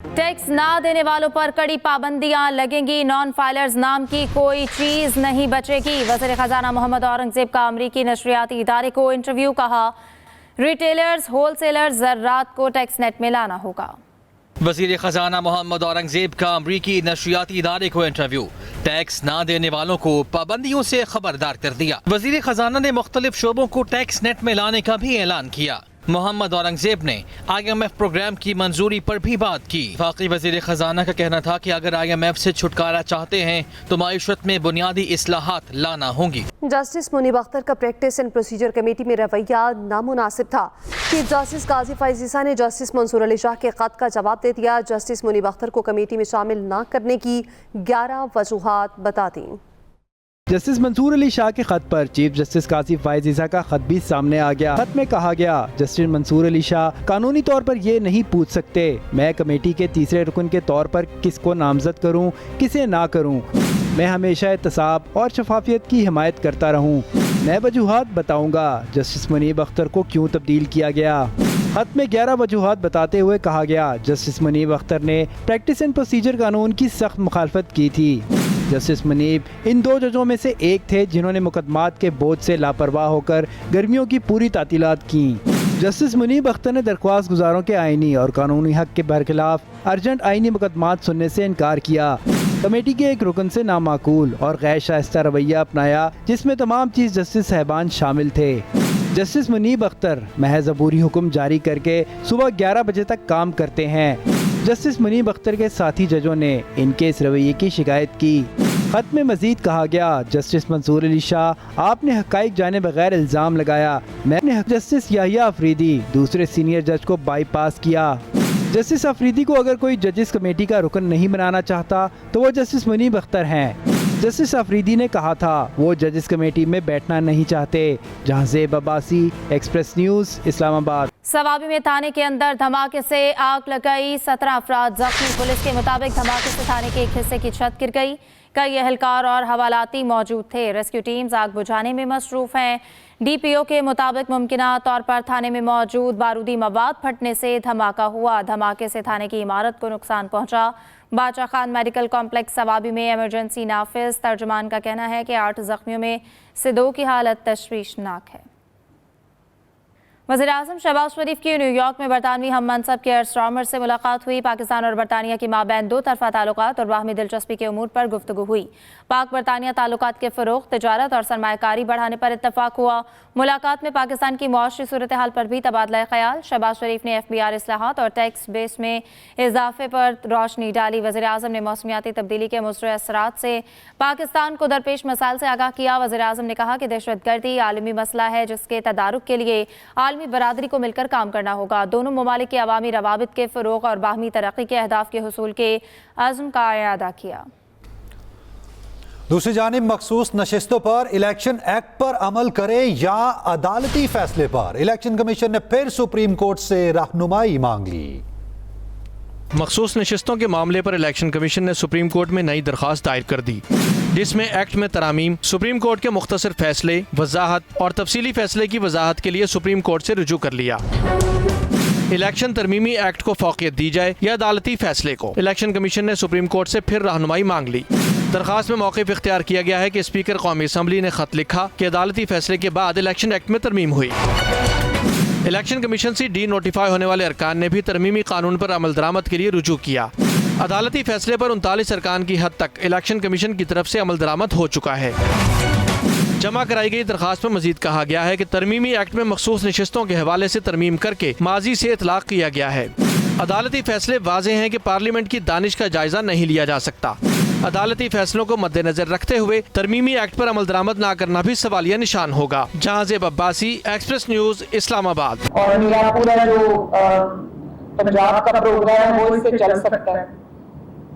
Tax نہ دینے والوں پر کڑی پابندیاں لگیں گی، نان فائلرز نام کی کوئی چیز نہیں بچے گی۔ وزیر خزانہ محمد اورنگزیب کا امریکی نشریاتی ادارے کو انٹرویو، کہا ریٹیلرز، ہول سیلرز، ذرات کو ٹیکس نیٹ میں لانا ہوگا۔ وزیر خزانہ محمد اورنگزیب کا امریکی نشریاتی ادارے کو انٹرویو، ٹیکس نہ دینے والوں کو پابندیوں سے خبردار کر دیا۔ وزیر خزانہ نے مختلف شعبوں کو ٹیکس نیٹ میں لانے کا بھی اعلان کیا۔ محمد اورنگزیب نے IMF پروگرام کی منظوری پر بھی بات کی۔ وفاقی وزیر خزانہ کا کہنا تھا کہ اگر IMF سے چھٹکارا چاہتے ہیں تو معیشت میں بنیادی اصلاحات لانا ہوں گی۔ جسٹس منیب اختر کا پریکٹس اینڈ پروسیجر کمیٹی میں رویہ نامناسب تھا۔ چیف جسٹس قاضی فائز عیسیٰ نے جسٹس منصور علی شاہ کے خط کا جواب دے دیا۔ جسٹس منیب اختر کو کمیٹی میں شامل نہ کرنے کی 11 وجوہات بتا دیں۔ جسٹس منصور علی شاہ کے خط پر چیف جسٹس قاضی فائز عیسیٰ کا خط بھی سامنے آ گیا۔ خط میں کہا گیا، جسٹس منصور علی شاہ قانونی طور پر یہ نہیں پوچھ سکتے میں کمیٹی کے تیسرے رکن کے طور پر کس کو نامزد کروں کسے نہ کروں۔ میں ہمیشہ احتساب اور شفافیت کی حمایت کرتا رہوں۔ میں وجوہات بتاؤں گا جسٹس منیب اختر کو کیوں تبدیل کیا گیا۔ خط میں 11 وجوہات بتاتے ہوئے کہا گیا، جسٹس منیب اختر نے پریکٹس اینڈ پروسیجر قانون کی سخت مخالفت کی تھی۔ جسٹس منیب ان 2 ججوں میں سے ایک تھے جنہوں نے مقدمات کے بوجھ سے لاپرواہ ہو کر گرمیوں کی پوری تعطیلات کیں۔ جسٹس منیب اختر نے درخواست گزاروں کے آئینی اور قانونی حق کے برخلاف ارجنٹ آئینی مقدمات سننے سے انکار کیا۔ کمیٹی کے ایک رکن سے نامعقول اور غیر شائستہ رویہ اپنایا جس میں تمام چیف جسٹس صاحبان شامل تھے۔ جسٹس منیب اختر محض عبوری حکم جاری کر کے صبح 11 بجے تک کام کرتے ہیں۔ جسٹس منیب اختر کے ساتھی ججوں نے ان کے اس رویے کی شکایت کی۔ خط میں مزید کہا گیا، جسٹس منصور علی شاہ آپ نے حقائق جانے بغیر الزام لگایا۔ میں نے جسٹس یحییٰ افریدی دوسرے سینئر جج کو بائی پاس کیا۔ جسٹس افریدی کو اگر کوئی ججز کمیٹی کا رکن نہیں بنانا چاہتا تو وہ جسٹس منیب اختر ہیں۔ جسٹس افریدی نے کہا تھا وہ ججز کمیٹی میں بیٹھنا نہیں چاہتے۔ جہاں زیب عباسی، ایکسپریس نیوز، اسلام آباد۔ صوابی میں تھانے کے اندر دھماکے سے آگ لگئی، 17 افراد زخمی۔ پولیس کے مطابق دھماکے سے تھانے کے ایک حصے کی چھت گر گئی۔ کئی اہلکار اور حوالاتی موجود تھے۔ ریسکیو ٹیمز آگ بجھانے میں مصروف ہیں۔ DPO کے مطابق ممکنہ طور پر تھانے میں موجود بارودی مواد پھٹنے سے دھماکہ ہوا۔ دھماکے سے تھانے کی عمارت کو نقصان پہنچا۔ باچا خان میڈیکل کمپلیکس صوابی میں ایمرجنسی نافذ۔ ترجمان کا کہنا ہے کہ 8 زخمیوں میں سے 2 کی حالت تشویشناک ہے۔ وزیراعظم شہباز شریف کی نیو یارک میں برطانوی ہم منصب کیئر سٹارمر سے ملاقات ہوئی۔ پاکستان اور برطانیہ کے مابین 2 طرفہ تعلقات اور باہمی دلچسپی کے امور پر گفتگو ہوئی۔ پاک برطانیہ تعلقات کے فروغ، تجارت اور سرمایہ کاری بڑھانے پر اتفاق ہوا۔ ملاقات میں پاکستان کی معاشی صورتحال پر بھی تبادلہ خیال۔ شہباز شریف نے FBR اصلاحات اور ٹیکس بیس میں اضافے پر روشنی ڈالی۔ وزیراعظم نے موسمیاتی تبدیلی کے مضر اثرات سے پاکستان کو درپیش مسائل سے آگاہ کیا۔ وزیراعظم نے کہا کہ دہشت گردی عالمی مسئلہ ہے جس کے تدارک کے لیے عالمی برادری کو مل کر کام کرنا ہوگا۔ دونوں ممالک کے عوامی روابط کے فروغ اور باہمی ترقی کے اہداف کے حصول کے عزم کا اعادہ کیا۔ دوسری جانب مخصوص نشستوں پر الیکشن ایکٹ پر عمل کرے یا عدالتی فیصلے پر الیکشن کمیشن نے پھر سپریم کورٹ سے رہنمائی مانگ لی۔ مخصوص نشستوں کے معاملے پر الیکشن کمیشن نے سپریم کورٹ میں نئی درخواست دائر کر دی جس میں ایکٹ میں ترامیم، سپریم کورٹ کے مختصر فیصلے، وضاحت اور تفصیلی فیصلے کی وضاحت کے لیے سپریم کورٹ سے رجوع کر لیا۔ الیکشن ترمیمی ایکٹ کو فوقیت دی جائے یا عدالتی فیصلے کو، الیکشن کمیشن نے سپریم کورٹ سے پھر رہنمائی مانگ لی۔ درخواست میں موقف اختیار کیا گیا ہے کہ اسپیکر قومی اسمبلی نے خط لکھا کہ عدالتی فیصلے کے بعد الیکشن ایکٹ میں ترمیم ہوئی۔ الیکشن کمیشن سے ڈی نوٹیفائی ہونے والے ارکان نے بھی ترمیمی قانون پر عمل درآمد کے لیے رجوع کیا۔ عدالتی فیصلے پر 39 ارکان کی حد تک الیکشن کمیشن کی طرف سے عمل درآمد ہو چکا ہے۔ جمع کرائی گئی درخواست میں مزید کہا گیا ہے کہ ترمیمی ایکٹ میں مخصوص نشستوں کے حوالے سے ترمیم کر کے ماضی سے اطلاق کیا گیا ہے۔ عدالتی فیصلے واضح ہیں کہ پارلیمنٹ کی دانش کا جائزہ نہیں لیا جا سکتا۔ عدالتی فیصلوں کو مد نظر رکھتے ہوئے ترمیمی ایکٹ پر عمل درآمد نہ کرنا بھی سوالیہ نشان ہوگا۔ جہاں زیب عباسی، ایکسپریس نیوز، اسلام آباد۔ اور میرا پورا جو پنجاب کا پروگرام ہے وہ اس سے چل سکتا ہے،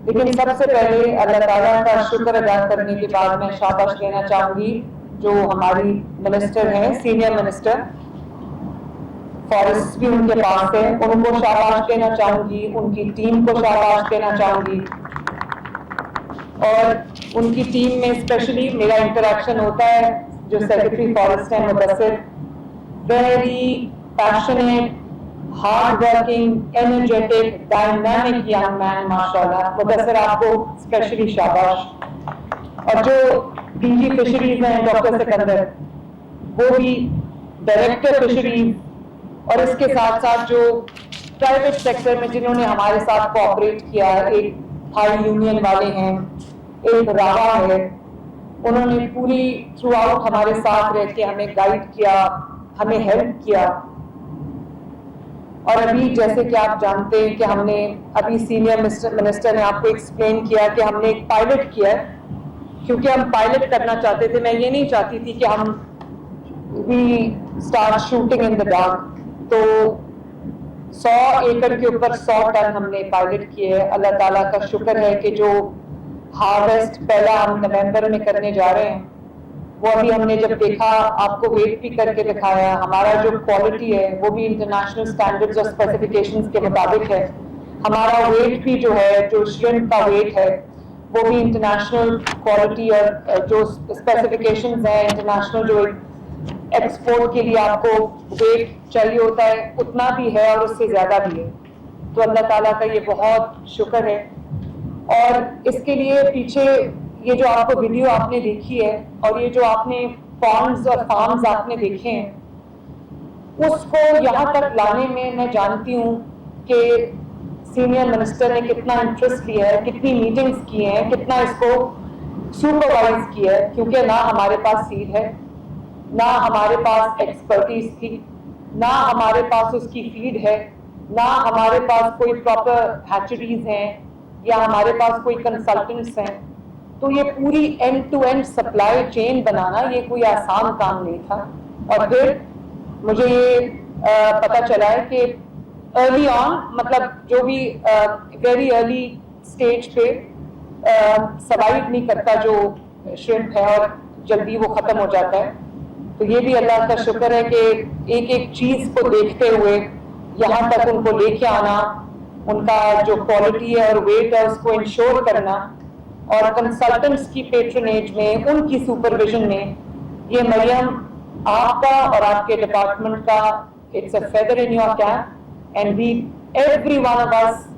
لیکن سب سے پہلے اللہ تعالیٰ کا شکر ادا کرنے کے بعد میں شاباش دینا چاہوں گی جو ہماری منسٹر ہیں، سینئر منسٹر فارسٹ بھی ان کے پاس ہے، ان کو شاباش دینا چاہوں گی، ان کی ٹیم کو شاباش دینا چاہوں گی۔ اور ان کی ٹیم میں اسپیشلی میرا انٹریکشن ہوتا ہے جو سیکرٹری فارسٹ ہیں Mudassar, very passionate hard-working, energetic, dynamic young man, माशाल्लाह. मुदस्सिर आपको स्पेशली शाबाश. और जो DG फिशरीज हैं डॉक्टर सिकंदर, वो भी डायरेक्टर फिशरीज, और इसके साथ साथ जो प्राइवेट सेक्टर में जिन्होंने हमारे साथ कोऑपरेट किया, एक थाई यूनियन वाले हैं, एक रावा है, उन्होंने पूरी थ्रू आउट हमारे साथ रह के हमें गाइड किया, हमें हेल्प किया. और अभी जैसे कि आप जानते हैं कि हमने अभी सीनियर मिनिस्टर ने आपको एक्सप्लेन किया कि हमने एक पायलट किया है, क्योंकि हम पायलट करना चाहते थे. मैं ये नहीं चाहती थी कि हम we start shooting in the dark. तो 100 एकड़ के ऊपर 100 टन हमने पायलट किए हैं. अल्लाह ताला का शुक्र है कि जो हार्वेस्ट पहला हम नवंबर में करने जा रहे हैं, वो अभी हमने जब देखा, आपको वेट भी करके दिखाया, हमारा जो क्वालिटी है वो भी इंटरनेशनल स्टैंडर्ड्स और स्पेसिफिकेशंस के मुताबिक है. हमारा वेट भी जो है, जो श्रिम्प का वेट है, वो भी इंटरनेशनल क्वालिटी और जो स्पेसिफिकेशंस हैं इंटरनेशनल, जो एक्सपोर्ट के लिए आपको वेट चाहिए होता है, उतना भी है और उससे ज़्यादा भी है. तो अल्लाह ताला का ये बहुत शुक्र है. और इसके लिए पीछे ये जो आपको वीडियो आपने देखी है और ये जो आपने पॉन्ड्स और फार्म्स आपने देखे हैं, उसको यहाँ तक लाने में मैं जानती हूँ कि सीनियर मिनिस्टर ने कितना इंटरेस्ट लिया है, कितनी मीटिंग्स की हैं, कितना इसको सुपरवाइज किया है. क्योंकि ना हमारे पास सीड है, ना हमारे पास एक्सपर्टीज थी, ना हमारे पास उसकी फीड है, ना हमारे पास कोई प्रॉपर हैचरीज हैं या हमारे पास कोई कंसल्टेंट्स हैं. तो ये पूरी end to end supply chain बनाना ये कोई आसान काम नहीं था. और फिर मुझे ये पता चला है कि अर्ली ऑन, मतलब जो भी वेरी अर्ली स्टेज पे सर्वाइव नहीं करता जो श्रिम्प है और जल्दी वो ख़त्म हो जाता है. तो ये भी अल्लाह का शुक्र है कि एक एक चीज़ को देखते हुए यहाँ तक उनको लेके आना, उनका जो क्वालिटी है और वेट है उसको इंश्योर करना, और कंसल्टेंट्स की पेट्रोनेज में, उनकी सुपरविजन में, ये मरियम आपका और आपके डिपार्टमेंट का it's a feather in your cap. And we every one of us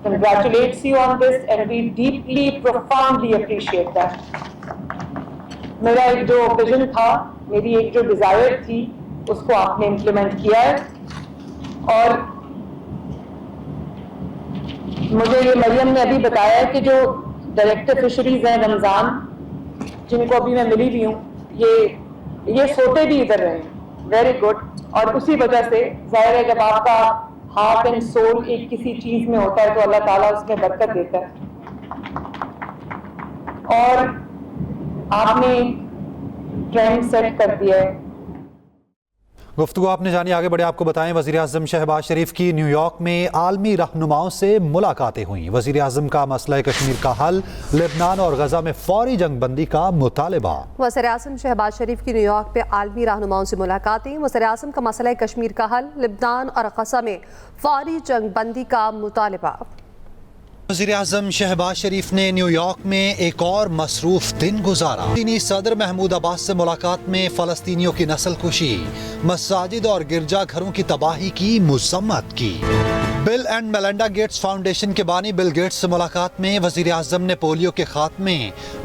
congratulates you on this and we deeply, profoundly appreciate that. मेरा एक जो विजन था, मेरी एक जो डिजायर थी, उसको आपने इम्प्लीमेंट किया है. और मुझे ये मरियम ने अभी बताया है कि जो डायरेक्टर फिशरीज हैं रमजान, जिनको अभी मैं मिली भी हूँ, ये सोते भी इधर रहे. Very good. और उसी वजह से जाहिर है जब आपका हार्ट एंड सोल एक किसी चीज में होता है तो अल्लाह ताला उसमें बरकत देता है. और आपने ट्रेंड सेट कर दिया है. गुफ्तगू आपने जानी, आगे बढ़े आपको बताएं वज़ीर आज़म शहबाज शरीफ की न्यूयॉर्क में आलमी रहनुमाओं से मुलाकातें हुई. वज़ीर आज़म का मसला कश्मीर का हल, लेबनान और गजा में फौरी जंग बंदी का मुतालबा. वज़ीर आज़म शहबाज शरीफ की न्यूयॉर्क में आलमी रहनुमाओं से मुलाकातें. वज़ीर आज़म का मसला कश्मीर का हल, लेबनान और गजा में फौरी जंग बंदी का मुतालबा. वज़ीर आज़म शहबाज शरीफ ने न्यूयॉर्क में एक और मसरूफ दिन गुजारा. चीनी सदर महमूद अब्बास से मुलाकात में फ़लस्तीनियों की नस्ल कुशी, मसाजिद और गिरजाघरों की तबाही की मज़म्मत की. Bill and Melinda Gates foundation के बानी बिल गेट्स से मुलाकात में वज़ीर आज़म ने पोलियो के खात्मे,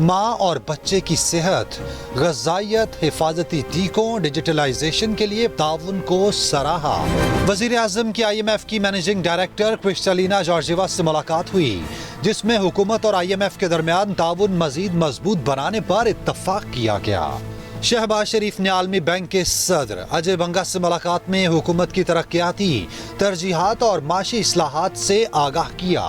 माँ और बच्चे की सेहत, ग़िज़ाइयत, हिफाजती टीकों, डिजिटलाइजेशन के लिए ताउन को सराहा. वज़ीर आज़म की IMF की मैनेजिंग डायरेक्टर क्रिस्टलिना जॉर्जिवा से मुलाकात हुई, जिसमें हुकूमत और IMF के दरमियान ताउन मजीद मजबूत बनाने पर इत्तफाक किया गया. शहबाज शरीफ ने आलमी बैंक के सदर अजय बंगा से मुलाकात में हुकूमत की तरक्याती तरजीहात और माशी इस्लाहात से आगाह किया.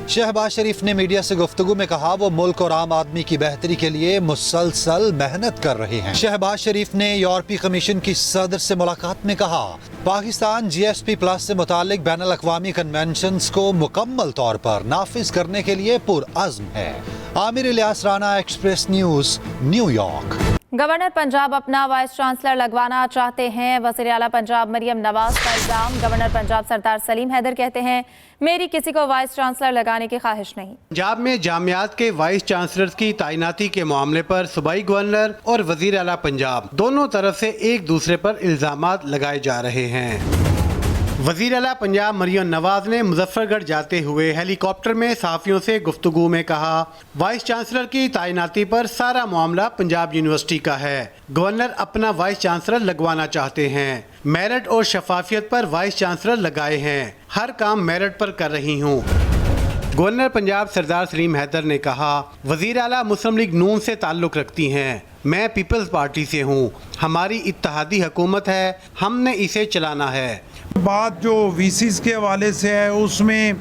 शहबाज शरीफ ने मीडिया से गुफ्तगू में कहा वो मुल्क और आम आदमी की बेहतरी के लिए मुसलसल मेहनत कर रहे हैं. शहबाज शरीफ ने यूरोपीय कमीशन की सदर से मुलाकात में कहा पाकिस्तान GSP+ से मुतालिक बैनुल अक़वामी कन्वेंशंस को मुकम्मल तौर पर नाफिज करने के लिए पुरअज़्म है. Aamir Ilyas Rana, express news, New York. Governor Punjab अपना वाइस चांसलर लगवाना चाहते हैं. वज़ीर आला पंजाब मरियम नवाज का इल्जाम. गवर्नर पंजाब सरदार सलीम हैदर कहते हैं मेरी किसी को वाइस चांसलर लगाने की ख्वाहिश नहीं. पंजाब में जामियात के वाइस चांसलर की तैनाती के मामले पर सूबाई गवर्नर और वज़ीर आला पंजाब दोनों तरफ से एक दूसरे पर इल्जामात लगाए जा रहे हैं. वज़ीर आला पंजाब मरियम नवाज ने मुजफ्फरगढ़ जाते हुए हेली कॉप्टर में सहाफ़ियों से गुफ्तगू में कहा, वाइस चांसलर की तैनाती पर सारा मामला पंजाब यूनिवर्सिटी का है। गवर्नर अपना वाइस चांसलर लगवाना चाहते हैं। मेरिट और शफाफियत पर वाइस चांसलर लगाए हैं। हर काम मेरिट पर कर रही हूँ। गवर्नर पंजाब सरदार सलीम हैदर ने कहा, वज़ीर आला मुस्लिम लीग नून से ताल्लुक़ रखती हैं। मैं पीपल्स पार्टी से हूँ। हमारी इत्तेहादी हुकूमत है, हमने इसे चलाना है। बात जो वीसीज़ के हवाले से है उसमें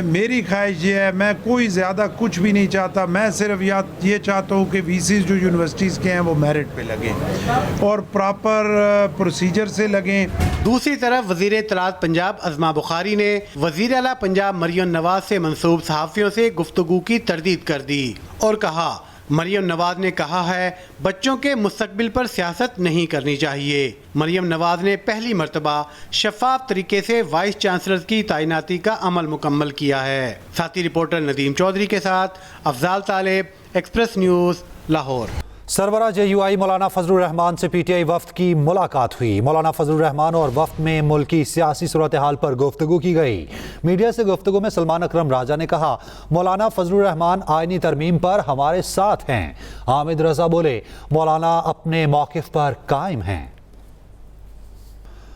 मेरी ख्वाहिश ये है, मैं कोई ज़्यादा कुछ भी नहीं चाहता। मैं सिर्फ ये चाहता हूँ कि वीसीज़ जो यूनिवर्सिटीज़ के हैं वो मेरिट पे लगें और प्रॉपर प्रोसीजर से लगें। दूसरी तरफ वज़ीर इत्तलात पंजाब अज़मा बुखारी ने वज़ीर आला पंजाब मरियम नवाज से मंसूब सहाफ़ियों से गुफ्तगू की तरदीद कर दी और कहा, मरियम नवाज ने कहा है बच्चों के मुस्तकबिल पर सियासत नहीं करनी चाहिए। मरियम नवाज ने पहली मर्तबा शफाफ तरीके से वाइस चांसलर की तैनाती का अमल मुकम्मल किया है। साथी रिपोर्टर नदीम चौधरी के साथ अफजाल तालिब, एक्सप्रेस न्यूज़, लाहौर। सरबरा JUI मौलाना फजलुर रहमान से PTI वफ्द की मुलाकात हुई। मौलाना फजलुर रहमान और वफ्द में मुल्की सियासी सूरत हाल पर गुफ्तगू की गई। मीडिया से गुफ्तगू में सलमान अकरम राजा ने कहा, मौलाना फजलुर रहमान आईनी तरमीम पर हमारे साथ हैं। हामिद रजा बोले, मौलाना अपने मौक़िफ़ पर कायम हैं।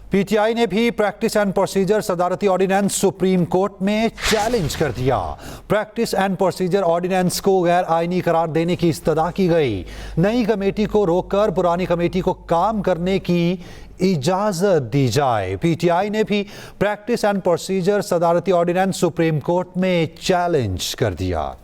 PTI ने भी प्रैक्टिस एंड प्रोसीजर सदारती ऑर्डिनेंस सुप्रीम कोर्ट में चैलेंज कर दिया। प्रैक्टिस एंड प्रोसीजर ऑर्डिनेंस को गैर आईनी करार देने की इस्तदा की गई। नई कमेटी को रोककर पुरानी कमेटी को काम करने की इजाज़त दी जाए। PTI ने भी प्रैक्टिस एंड प्रोसीजर सदारती ऑर्डिनेंस सुप्रीम कोर्ट में चैलेंज कर दिया।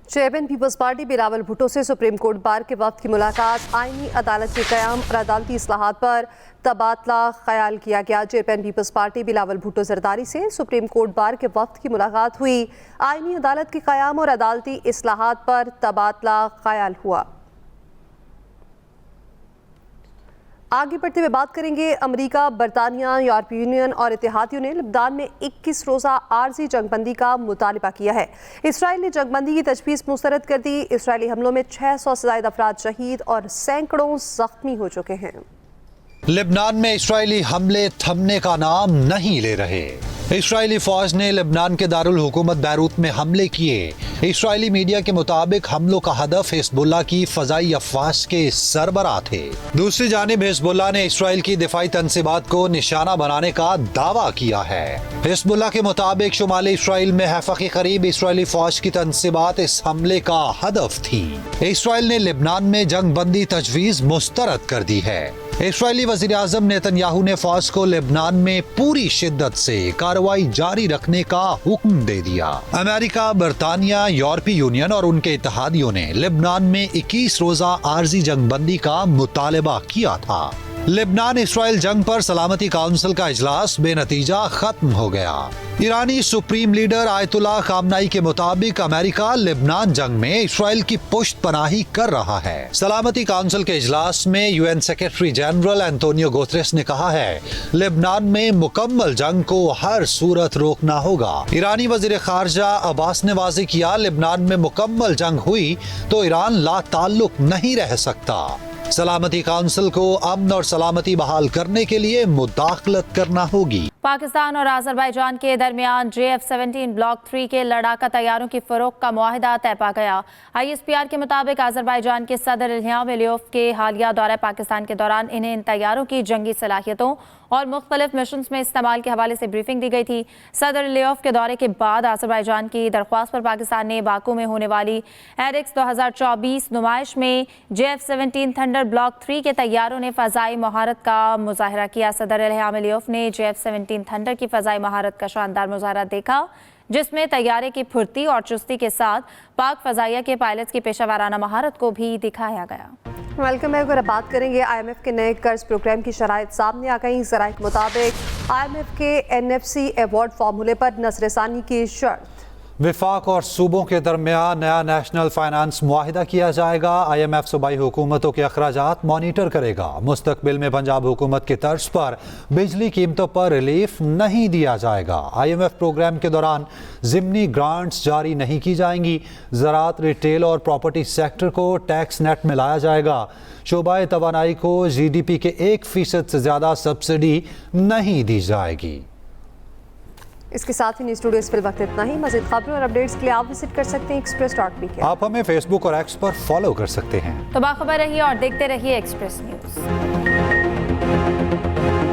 Chairman peoples party Bilawal Bhutto से सुप्रीम कोर्ट बार के वक्त की मुलाकात। आईनी अदालत के क़याम और अदालती इस्लाहात पर तबादला ख्याल किया गया। Chairman peoples party Bilawal Bhutto Zardari से सुप्रीम कोर्ट बार के वक्त की मुलाकात हुई। आईनी अदालत के क़याम और अदालती इस्लाहात पर तबादला ख्याल हुआ। आगे बढ़ते हुए बात करेंगे, अमेरिका, बरतानिया, यूरोपीय यूनियन और इत्तेहादियों ने लबनान में 21 रोज़ा आर्जी जंगबंदी का मुतालबा किया है। इसराइल ने जंगबंदी की तजवीज़ मुस्तरद कर दी। इसराइली हमलों में 600 से ज़ायद अफराद शहीद और सैकड़ों जख्मी हो चुके हैं। लेबनान में इस्राइली हमले थमने का नाम नहीं ले रहे। इस्राइली फौज ने लेबनान के दारुल हुकूमत बैरूत में हमले किए। इस्राइली मीडिया के मुताबिक हमलों का हदफ हिजबुल्लाह की फजाई अफवाज के सरबराह थे। दूसरी जानिब हिजबुल्लाह ने इस्राइल की दिफाई तंसीबात को निशाना बनाने का दावा किया है। हिजबुल्लाह के मुताबिक शुमाली इस्राइल में हैफा के करीब इस्राइली फौज की तंसीबात इस हमले का हदफ थी। इस्राइल ने लेबनान में जंग बंदी तजवीज़ मुस्तरद कर दी है। इस्राइली वज़ीर आज़म नेतन्याहू ने फौज को लेबनान में पूरी शिद्दत से कार्रवाई जारी रखने का हुक्म दे दिया। अमेरिका, बरतानिया, यूरोपीय यूनियन और उनके इत्तेहादियों ने लेबनान में 21 रोज़ा आर्जी जंगबंदी का मुतालबा किया था। लेबनान इसराइल जंग पर सलामती काउंसिल का इजलास बेनतीजा खत्म हो गया। ईरानी सुप्रीम लीडर आयतुल्लाह खामनाई के मुताबिक अमेरिका लेबनान जंग में इसराइल की पुष्ट पनाही कर रहा है। सलामती काउंसिल के इजलास में UN secretary general Antonio Guterres ने कहा है, लेबनान में मुकम्मल जंग को हर सूरत रोकना होगा। ईरानी वजीर खारजा अब्बास ने वाज़ेह किया, लेबनान में मुकम्मल जंग हुई तो ईरान ला ताल्लुक नहीं रह सकता। सलामती काउंसिल को अमन और सलामती बहाल करने के लिए मुदाखलत करना होगी। पाकिस्तान और आज़रबाईजान के दरमियान JF-17 ब्लॉक 3 के लड़ाका तैयारों की फरोख्त का मुआहिदा तय पा गया। ISPR के मुताबिक आज़रबाईजान के सदर इल्हाम अलियोव के हालिया दौरे पाकिस्तान के दौरान इन्हें इन तैयारों की जंगी सलाहियतों और मुख्तलिफ मिशंस में इस्तेमाल के हवाले से ब्रीफिंग दी गई थी। सदर अलियोव के दौरे के बाद आज़रबाईजान की दरख्वास्त पर पाकिस्तान ने बाकू में होने वाली एरिक्स 2024 नुमाइश में JF-17 थंडर ब्लॉक 3 के तैयारों ने फ़ज़ाई महारत का मुजाहरा किया। सदर इल्हाम अलियोव ने JF-17 थंडर की फ़ज़ाई महारत का शानदार मुजाहरा देखा, जिसमें तैयारे की फुर्ती और चुस्ती के साथ पाक फ़ज़ाइया के पायलट्स की पेशावराना महारत को भी दिखाया गया। वेलकम है। अगर बात करेंगे IMF के नए कर्ज प्रोग्राम की शराइत सामने आ गई। ज़राए के मुताबिक IMF के NFC अवार्ड फार्मूले पर नज़रसानी की शर्त। वफाक और सूबों के दरमियान नया नेशनल फाइनेंस मुआहिदा किया जाएगा। IMF सूबाई हुकूमतों के अखराजात मॉनिटर करेगा। मुस्तकबिल में पंजाब हुकूमत की तर्ज पर बिजली कीमतों पर रिलीफ नहीं दिया जाएगा। IMF प्रोग्राम के दौरान ज़िमनी ग्रांट्स जारी नहीं की जाएंगी। ज़राअत, रिटेल और प्रॉपर्टी सेक्टर को टैक्स नेट में लाया जाएगा। शोबाए तवानाई को GDP के 1% से ज़्यादा सब्सिडी नहीं दी जाएगी। इसके साथ ही न्यूज़ स्टूडियो इस वक्त इतना ही। मज़ीद खबरों और अपडेट्स के लिए आप विजिट कर सकते हैं express.pk। आप हमें फेसबुक और एक्स पर फॉलो कर सकते हैं। तो बाखबर रहिए और देखते रहिए एक्सप्रेस न्यूज़।